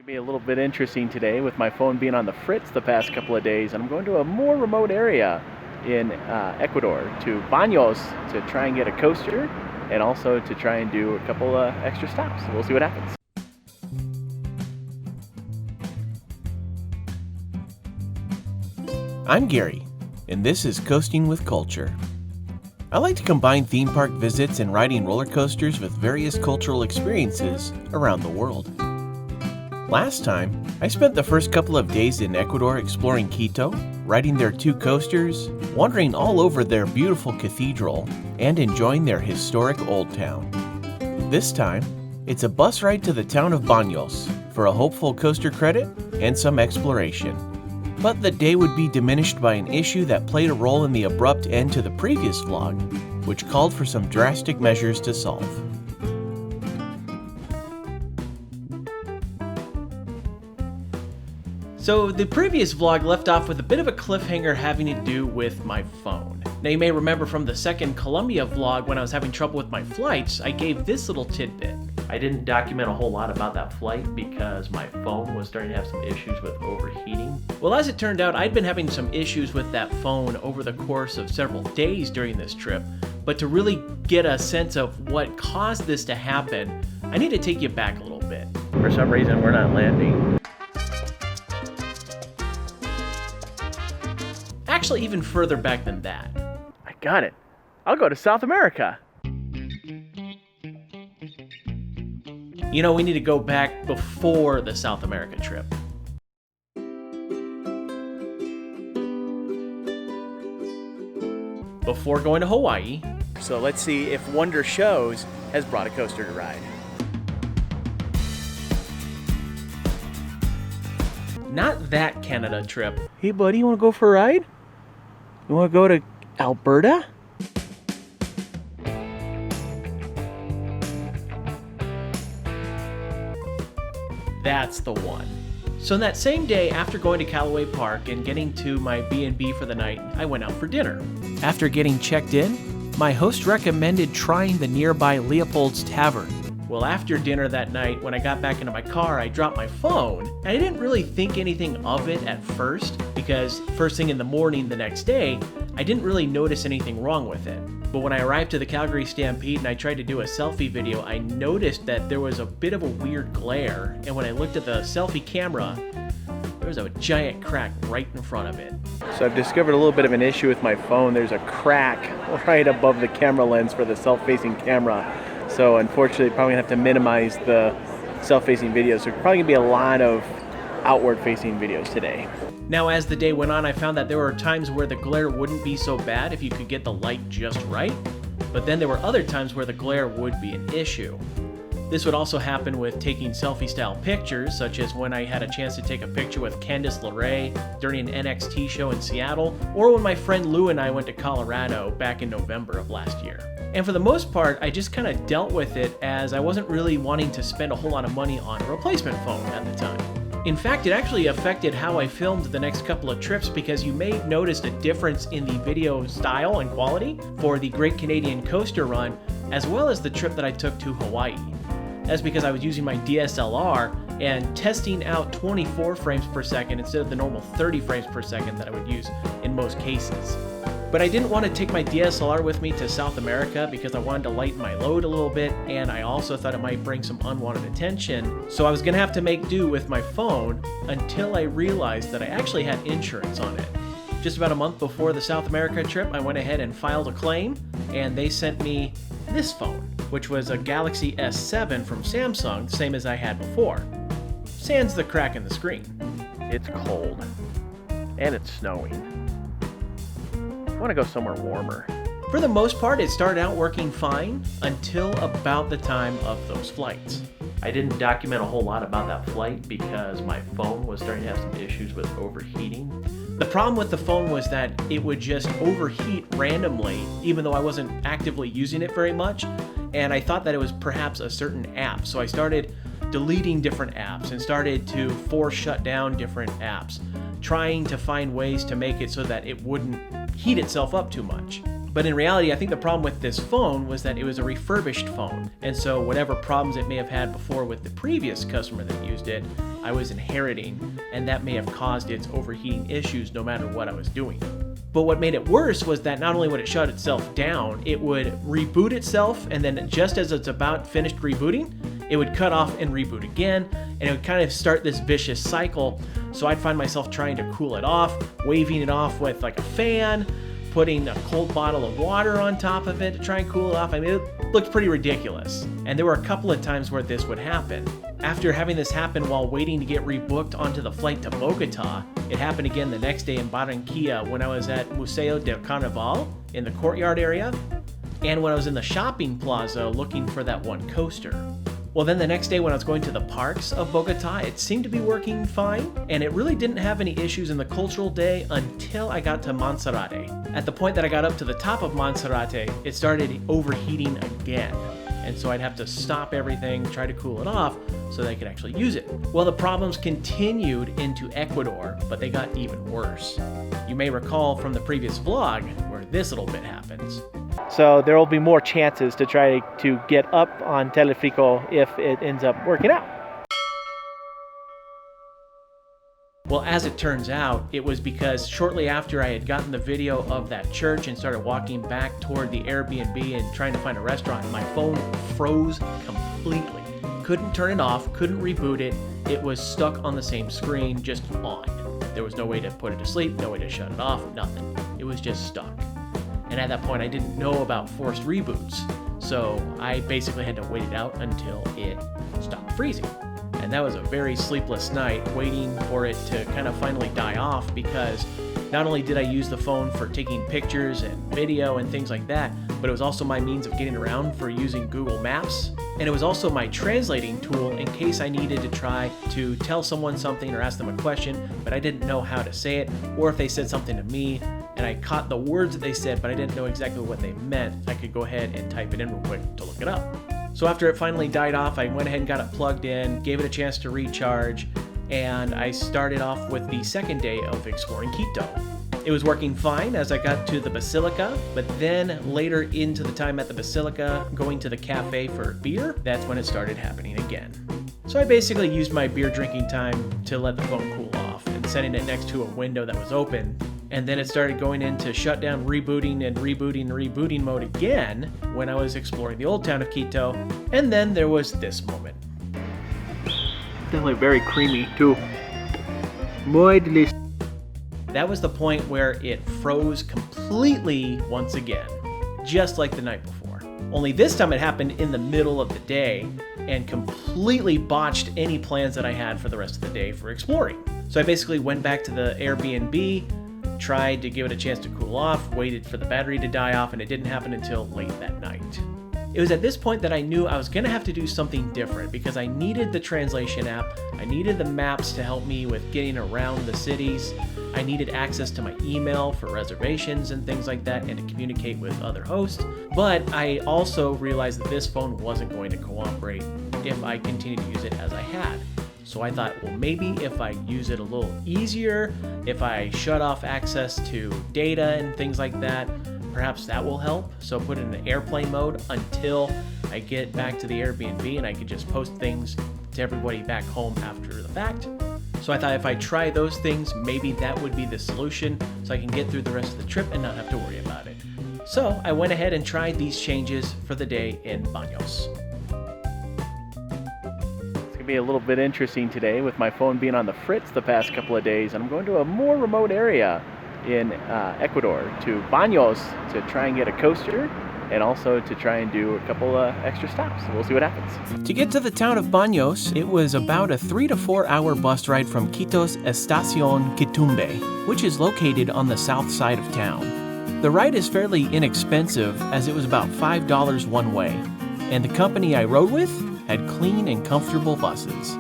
It'll be a little bit interesting today with my phone being on the fritz the past couple of days, and I'm going to a more remote area in Ecuador, to Baños, to try and get a coaster and also to try and do a couple extra stops. So we'll see what happens. I'm Gary, and this is Coasting with Culture. I like to combine theme park visits and riding roller coasters with various cultural experiences around the world. Last time, I spent the first couple of days in Ecuador exploring Quito, riding their 2 coasters, wandering all over their beautiful cathedral, and enjoying their historic old town. This time, it's a bus ride to the town of Baños for a hopeful coaster credit and some exploration. But the day would be diminished by an issue that played a role in the abrupt end to the previous vlog, which called for some drastic measures to solve. So the previous vlog left off with a bit of a cliffhanger having to do with my phone. Now you may remember from the second Colombia vlog when I was having trouble with my flights, I gave this little tidbit. I didn't document a whole lot about that flight because my phone was starting to have some issues with overheating. Well, as it turned out, I'd been having some issues with that phone over the course of several days during this trip, but to really get a sense of what caused this to happen, I need to take you back a little bit. For some reason, we're not landing. Actually, even further back than that. I got it. I'll go to South America. You know, we need to go back before the South America trip. Before going to Hawaii. So let's see if Wonder Shows has brought a coaster to ride. Not that Canada trip. Hey buddy, you wanna go for a ride? You wanna go to Alberta? That's the one. So that same day, after going to Callaway Park and getting to my B&B for the night, I went out for dinner. After getting checked in, my host recommended trying the nearby Leopold's Tavern. Well, after dinner that night, when I got back into my car, I dropped my phone, and I didn't really think anything of it at first, because first thing in the morning the next day, I didn't really notice anything wrong with it. But when I arrived to the Calgary Stampede and I tried to do a selfie video, I noticed that there was a bit of a weird glare, and when I looked at the selfie camera, there was a giant crack right in front of it. So I've discovered a little bit of an issue with my phone. There's a crack right above the camera lens for the self-facing camera. So unfortunately, probably gonna have to minimize the self-facing videos. So probably gonna be a lot of outward-facing videos today. Now, as the day went on, I found that there were times where the glare wouldn't be so bad if you could get the light just right, but then there were other times where the glare would be an issue. This would also happen with taking selfie-style pictures, such as when I had a chance to take a picture with Candice LeRae during an NXT show in Seattle, or when my friend Lou and I went to Colorado back in November of last year. And for the most part, I just kind of dealt with it as I wasn't really wanting to spend a whole lot of money on a replacement phone at the time. In fact, it actually affected how I filmed the next couple of trips because you may have noticed a difference in the video style and quality for the Great Canadian Coaster Run, as well as the trip that I took to Hawaii. That's because I was using my DSLR and testing out 24 frames per second instead of the normal 30 frames per second that I would use in most cases. But I didn't want to take my DSLR with me to South America because I wanted to lighten my load a little bit, and I also thought it might bring some unwanted attention, so I was going to have to make do with my phone until I realized that I actually had insurance on it. Just about a month before the South America trip, I went ahead and filed a claim, and they sent me this phone, which was a Galaxy S7 from Samsung, same as I had before. Sans the crack in the screen. It's cold, and it's snowing. I want to go somewhere warmer. For the most part, it started out working fine until about the time of those flights. I didn't document a whole lot about that flight because my phone was starting to have some issues with overheating. The problem with the phone was that it would just overheat randomly, even though I wasn't actively using it very much, and I thought that it was perhaps a certain app. So I started deleting different apps and started to force shut down different apps, trying to find ways to make it so that it wouldn't heat itself up too much. But in reality, I think the problem with this phone was that it was a refurbished phone. And so whatever problems it may have had before with the previous customer that used it, I was inheriting, and that may have caused its overheating issues no matter what I was doing. But what made it worse was that not only would it shut itself down, it would reboot itself, and then just as it's about finished rebooting, it would cut off and reboot again, and it would kind of start this vicious cycle. So I'd find myself trying to cool it off, waving it off with like a fan, putting a cold bottle of water on top of it to try and cool it off. I mean, it looked pretty ridiculous. And there were a couple of times where this would happen. After having this happen while waiting to get rebooked onto the flight to Bogota, it happened again the next day in Barranquilla when I was at Museo del Carnaval in the courtyard area, and when I was in the shopping plaza looking for that one coaster. Well, then the next day when I was going to the parks of Bogota, it seemed to be working fine, and it really didn't have any issues in the cultural day until I got to Monserrate. At the point that I got up to the top of Monserrate, it started overheating again. And so I'd have to stop everything, try to cool it off so that I could actually use it. Well, the problems continued into Ecuador, but they got even worse. You may recall from the previous vlog where this little bit happens. So there will be more chances to try to get up on Telefrico if it ends up working out. Well, as it turns out, it was because shortly after I had gotten the video of that church and started walking back toward the Airbnb and trying to find a restaurant, my phone froze completely. Couldn't turn it off, couldn't reboot it. It was stuck on the same screen, just on. There was no way to put it to sleep, no way to shut it off, nothing. It was just stuck. And at that point, I didn't know about forced reboots. So I basically had to wait it out until it stopped freezing. And that was a very sleepless night waiting for it to kind of finally die off, because not only did I use the phone for taking pictures and video and things like that, but it was also my means of getting around for using Google Maps. And it was also my translating tool in case I needed to try to tell someone something or ask them a question, but I didn't know how to say it, or if they said something to me and I caught the words that they said, but I didn't know exactly what they meant, I could go ahead and type it in real quick to look it up. So after it finally died off, I went ahead and got it plugged in, gave it a chance to recharge, and I started off with the second day of exploring Quito. It was working fine as I got to the Basilica, but then later into the time at the Basilica, going to the cafe for beer, that's when it started happening again. So I basically used my beer drinking time to let the phone cool off and setting it next to a window that was open. And then it started going into shutdown, rebooting, and rebooting mode again when I was exploring the old town of Quito. And then there was this moment. Definitely very creamy too. Muy delicious. That was the point where it froze completely once again, just like the night before. Only this time it happened in the middle of the day and completely botched any plans that I had for the rest of the day for exploring. So I basically went back to the Airbnb, tried to give it a chance to cool off, waited for the battery to die off, and it didn't happen until late that night. It was at this point that I knew I was going to have to do something different because I needed the translation app, I needed the maps to help me with getting around the cities, I needed access to my email for reservations and things like that and to communicate with other hosts, but I also realized that this phone wasn't going to cooperate if I continued to use it as I had. So I thought, well, maybe if I use it a little easier, if I shut off access to data and things like that, perhaps that will help. So put it in airplane mode until I get back to the Airbnb and I could just post things to everybody back home after the fact. So I thought if I try those things, maybe that would be the solution so I can get through the rest of the trip and not have to worry about it. So I went ahead and tried these changes for the day in Baños. Be a little bit interesting today with my phone being on the fritz the past couple of days, and I'm going to a more remote area in Ecuador, to Baños, to try and get a coaster and also to try and do a couple extra stops. We'll see what happens. To get to the town of Baños, it was about a 3 to 4 hour bus ride from Quito's Estación Quitumbe, which is located on the south side of town. The ride is fairly inexpensive as it was about $5 one way, and the company I rode with had clean and comfortable buses.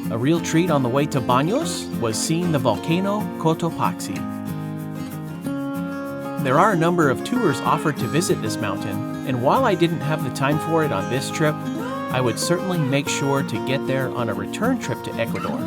A real treat on the way to Baños was seeing the volcano Cotopaxi. There are a number of tours offered to visit this mountain, and while I didn't have the time for it on this trip, I would certainly make sure to get there on a return trip to Ecuador.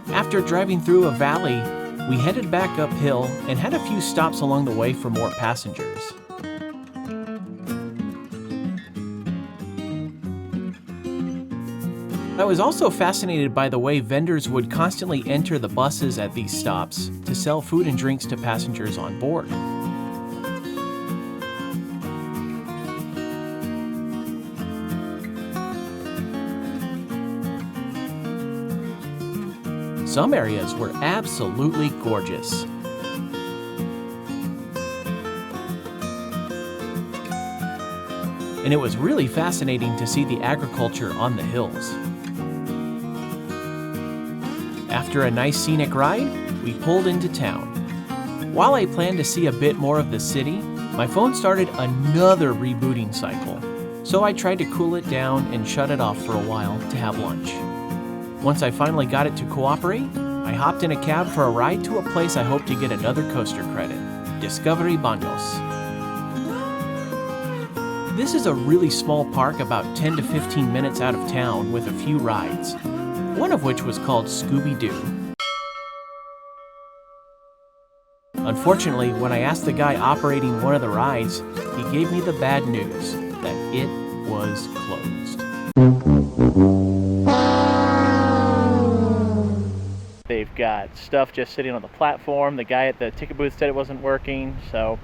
After driving through a valley, we headed back uphill and had a few stops along the way for more passengers. I was also fascinated by the way vendors would constantly enter the buses at these stops to sell food and drinks to passengers on board. Some areas were absolutely gorgeous. And it was really fascinating to see the agriculture on the hills. After a nice scenic ride, we pulled into town. While I planned to see a bit more of the city, my phone started another rebooting cycle. So I tried to cool it down and shut it off for a while to have lunch. Once I finally got it to cooperate, I hopped in a cab for a ride to a place I hope to get another coaster credit, Discovery Baños. This is a really small park about 10 to 15 minutes out of town with a few rides, one of which was called Scooby-Doo. Unfortunately, when I asked the guy operating one of the rides, he gave me the bad news that it was closed. They've got stuff just sitting on the platform. The guy at the ticket booth said it wasn't working, so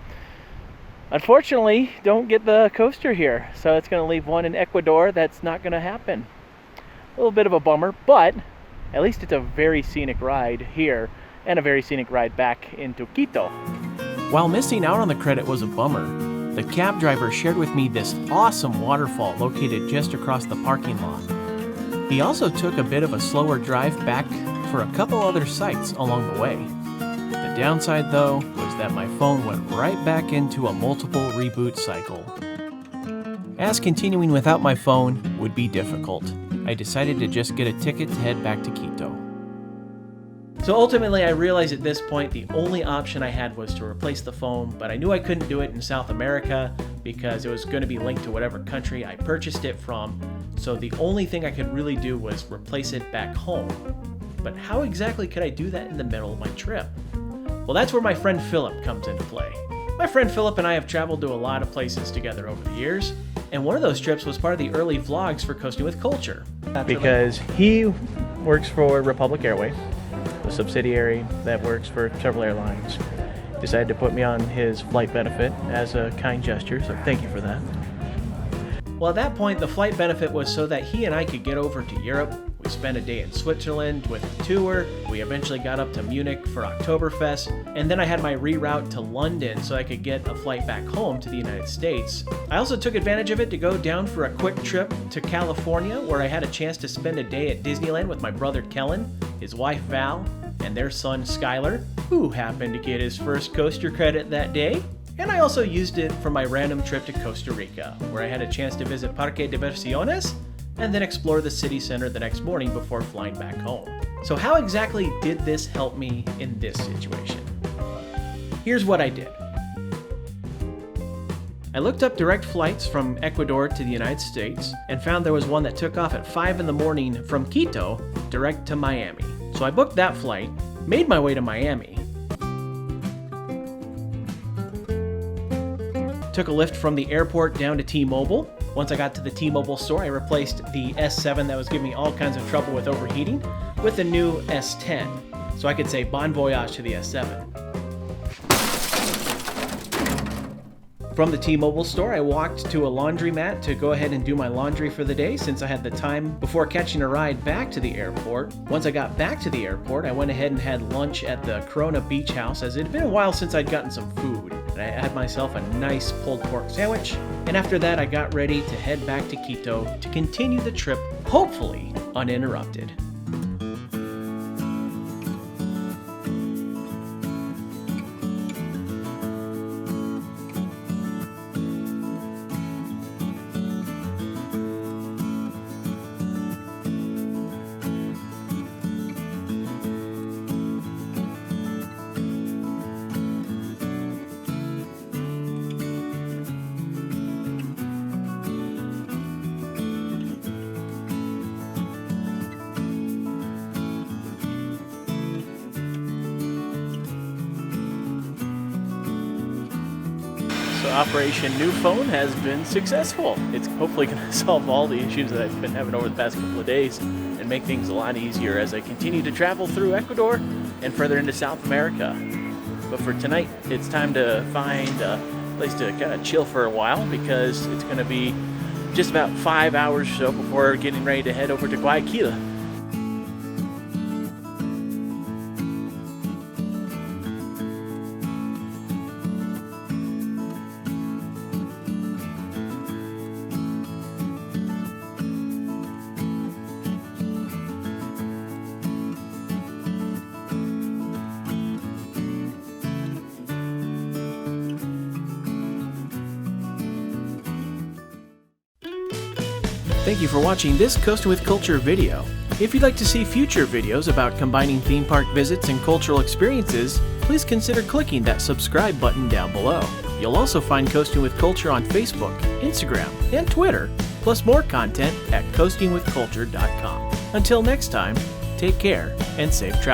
unfortunately don't get the coaster here. So it's going to leave one in Ecuador. That's not going to happen. A little bit of a bummer, but at least it's a very scenic ride here and a very scenic ride back into Quito. While missing out on the credit was a bummer, the cab driver shared with me this awesome waterfall located just across the parking lot. He also took a bit of a slower drive back for a couple other sites along the way. The downside, though, was that my phone went right back into a multiple reboot cycle. As continuing without my phone would be difficult, I decided to just get a ticket to head back to Quito. So ultimately, I realized at this point the only option I had was to replace the phone, but I knew I couldn't do it in South America because it was going to be linked to whatever country I purchased it from. So the only thing I could really do was replace it back home. But how exactly could I do that in the middle of my trip? Well, that's where my friend Philip comes into play. My friend Philip and I have traveled to a lot of places together over the years, and one of those trips was part of the early vlogs for Coasting with Culture. Because he works for Republic Airways, a subsidiary that works for several airlines. Decided to put me on his flight benefit as a kind gesture, so thank you for that. Well, at that point, the flight benefit was so that he and I could get over to Europe. We spent a day in Switzerland with the tour. We eventually got up to Munich for Oktoberfest. And then I had my reroute to London so I could get a flight back home to the United States. I also took advantage of it to go down for a quick trip to California, where I had a chance to spend a day at Disneyland with my brother Kellen, his wife Val, and their son Skylar, who happened to get his first coaster credit that day. And I also used it for my random trip to Costa Rica, where I had a chance to visit Parque Diversiones and then explore the city center the next morning before flying back home. So how exactly did this help me in this situation? Here's what I did. I looked up direct flights from Ecuador to the United States and found there was one that took off at 5 in the morning from Quito direct to Miami. So I booked that flight, made my way to Miami, took a lift from the airport down to T-Mobile. Once I got to the T-Mobile store, I replaced the S7 that was giving me all kinds of trouble with overheating with the new S10. So I could say bon voyage to the S7. From the T-Mobile store, I walked to a laundromat to go ahead and do my laundry for the day since I had the time before catching a ride back to the airport. Once I got back to the airport, I went ahead and had lunch at the Corona Beach House, as it had been a while since I'd gotten some food. And I had myself a nice pulled pork sandwich, and after that I got ready to head back to Quito to continue the trip, hopefully uninterrupted. So Operation New Phone has been successful. It's hopefully going to solve all the issues that I've been having over the past couple of days and make things a lot easier as I continue to travel through Ecuador and further into South America. But for tonight, it's time to find a place to kind of chill for a while, because it's going to be just about 5 hours or so before getting ready to head over to Guayaquil. Thank you for watching this Coasting with Culture video. If you'd like to see future videos about combining theme park visits and cultural experiences, please consider clicking that subscribe button down below. You'll also find Coasting with Culture on Facebook, Instagram, and Twitter, plus more content at coastingwithculture.com. Until next time, take care and safe travels.